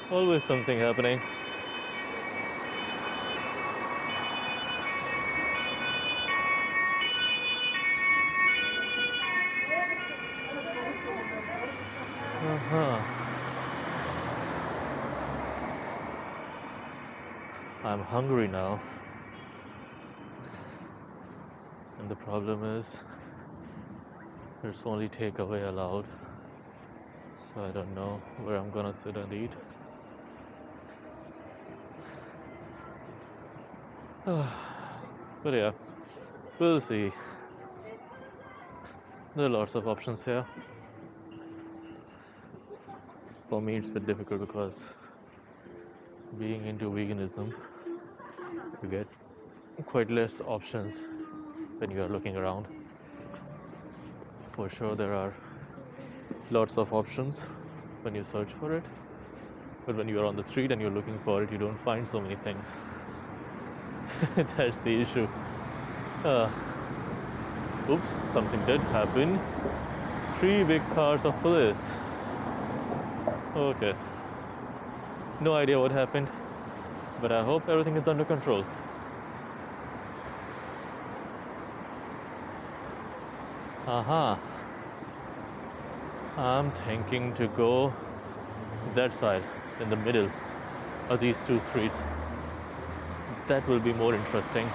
Always something happening. Uh-huh. I'm hungry now. And the problem is, there's only takeaway allowed. So I don't know where I'm gonna sit and eat. But yeah, we'll see. There are lots of options here. For me, it's a bit difficult because being into veganism, you get quite less options when you are looking around. For sure, there are lots of options when you search for it, but when you are on the street and you're looking for it, you don't find so many things. That's the issue. Oops, something did happen. 3 big cars of police. Okay. No idea what happened, but I hope everything is under control. Aha. I'm thinking to go that side, in the middle of these two streets. That will be more interesting.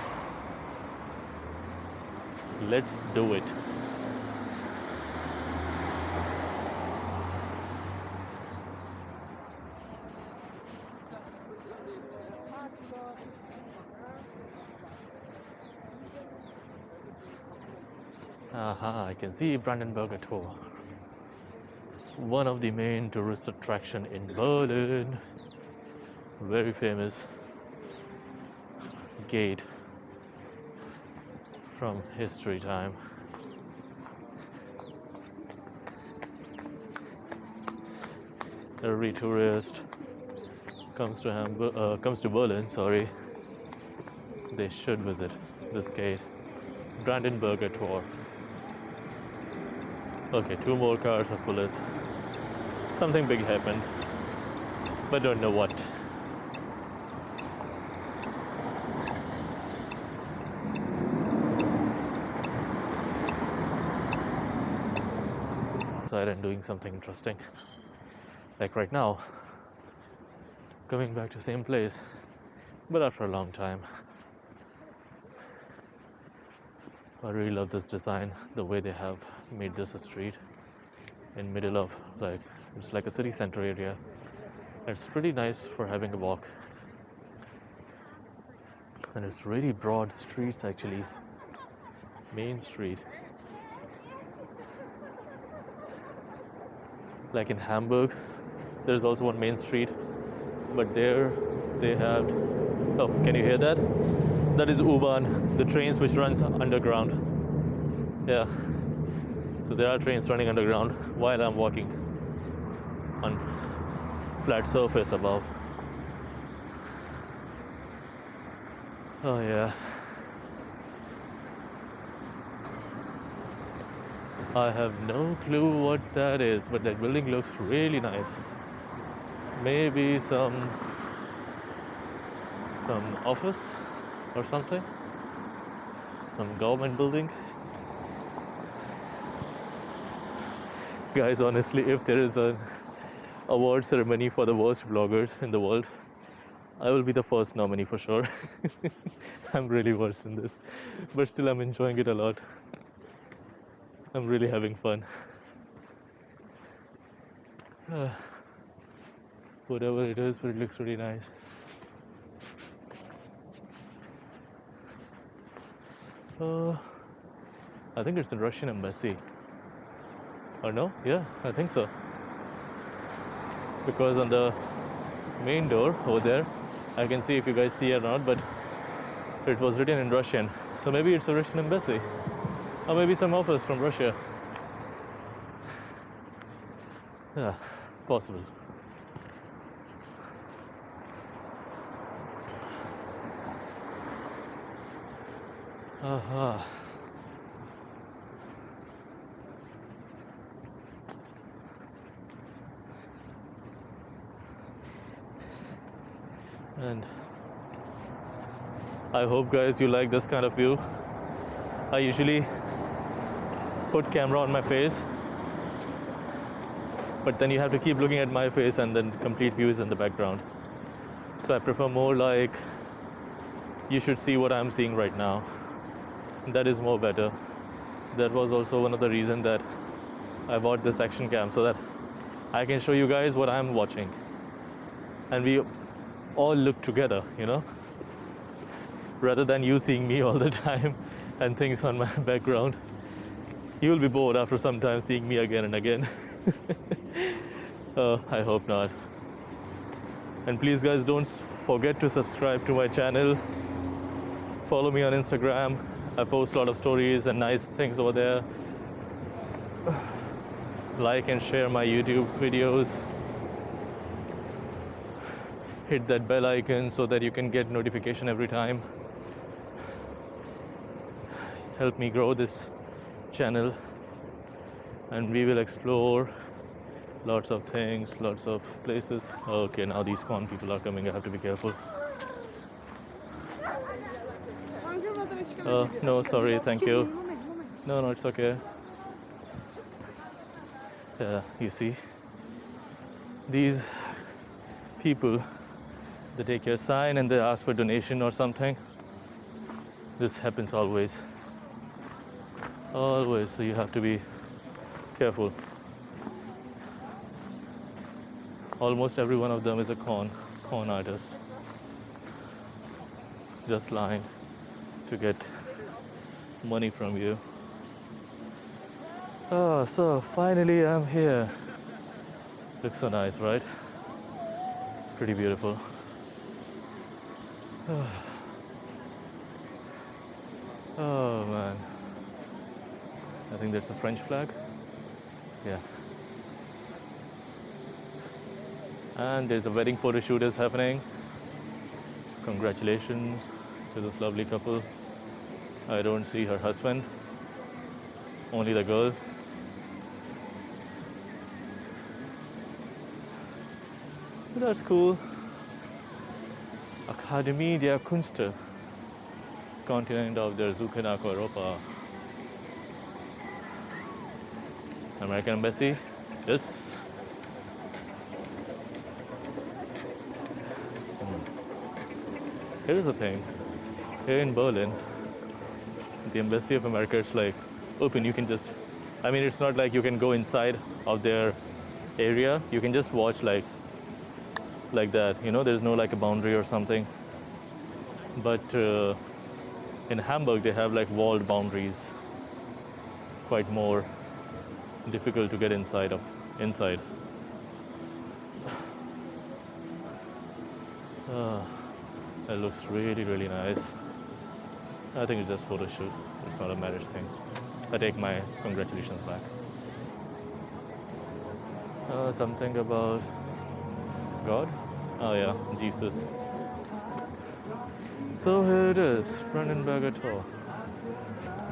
Let's do it. Aha, I can see Brandenburger Tor. One of the main tourist attraction in Berlin. Very famous gate from history time. Every tourist comes to Berlin, sorry, they should visit this gate. Brandenburger Tor. Okay, 2 more cars of police. Something big happened, but don't know what. Outside and doing something interesting. Like right now, coming back to same place, but after a long time. I really love this design, the way they have made this a street in middle of it's like a city center area. It's pretty nice for having a walk. And it's really broad streets actually. Main street. Like in Hamburg, there's also one main street, but there they have. Oh, can you hear that? That is U-Bahn, the trains which runs underground. Yeah. So there are trains running underground while I'm walking on flat surface above. Oh yeah. I have no clue what that is, but that building looks really nice. Maybe some office or something, some government building. Guys, honestly, if there is an award ceremony for the worst vloggers in the world, I will be the first nominee for sure. I'm really worse in this, but still I'm enjoying it a lot. I'm really having fun. Whatever it is, but it looks really nice. I think it's the Russian embassy. Or no? Yeah, I think so. Because on the main door over there, I can see if you guys see it or not, but it was written in Russian. So maybe it's a Russian embassy. Or maybe some office from Russia. Yeah, possible. Aha. And I hope guys you like this kind of view. I usually put camera on my face, but then you have to keep looking at my face and then complete view is in the background. So I prefer more like you should see what I'm seeing right now. That is more better. That was also one of the reasons that I bought this action cam, so that I can show you guys what I'm watching and we all look together, you know, rather than you seeing me all the time and things on my background. You will be bored after some time seeing me again and again. I hope not. And please guys, don't forget to subscribe to my channel. Follow me on Instagram. I post a lot of stories and nice things over there. Like and share my YouTube videos. Hit that bell icon so that you can get notification every time. Help me grow this channel, and we will explore lots of things, lots of places. Okay, now these con people are coming. I have to be careful. No, sorry, thank you. No, it's okay. Yeah, you see, these people, they take your sign and they ask for donation or something. This happens always. Always, so you have to be careful. Almost every one of them is a con artist, just lying to get money from you. Oh, so finally I'm here. Looks so nice, right? Pretty beautiful. Oh man, I think that's a French flag. Yeah. And there's a wedding photo shoot is happening. Congratulations to this lovely couple. I don't see her husband, only the girl. That's cool. Akademie der Künste, Kontinent auf der Suche nach Europa. American Embassy. Yes. Here's the thing. Here in Berlin, the Embassy of America is like open. You can just, I mean, it's not like you can go inside of their area. You can just watch like that. You know, there's no like a boundary or something. But in Hamburg, they have like walled boundaries. Quite more difficult to get inside. It looks really, really nice. I think it's just photo shoot. It's not a marriage thing. I take my congratulations back. Something about God? Oh yeah, Jesus. So here it is, Brandenburger Tor.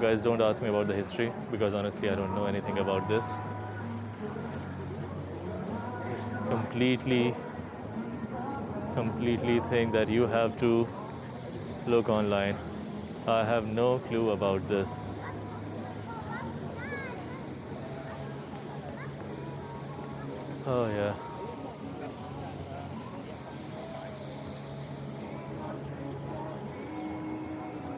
Guys, don't ask me about the history because honestly I don't know anything about this. It's completely thing that you have to look online. I have no clue about this. Oh yeah.